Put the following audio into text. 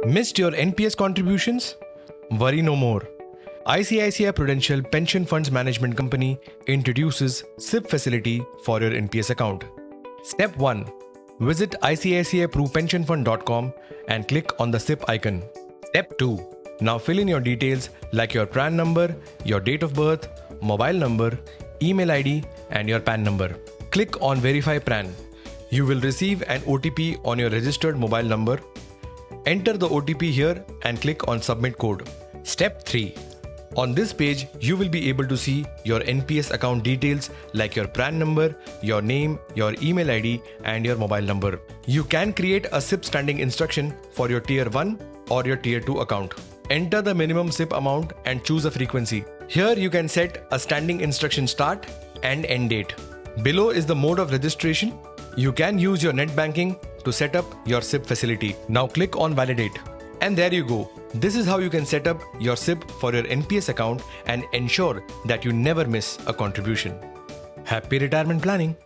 Missed your NPS contributions? Worry no more. ICICI Prudential Pension Funds Management Company introduces SIP facility for your NPS account. Step 1. Visit ICICIPruPensionFund.com and click on the SIP icon. Step 2. Now fill in your details like your PRAN number, your date of birth, mobile number, email ID and your PAN number. Click on Verify PRAN. You will receive an OTP on your registered mobile number. Enter the OTP here and click on Submit Code. Step 3. On this page, you will be able to see your NPS account details like your PRAN number, your name, your email ID and your mobile number. You can create a SIP standing instruction for your Tier 1 or your Tier 2 account. Enter the minimum SIP amount and choose a frequency. Here you can set a standing instruction start and end date. Below is the mode of registration. You can use your net banking to set up your SIP facility. Now click on Validate. And there you go. This is how you can set up your SIP for your NPS account and ensure that you never miss a contribution. Happy retirement planning!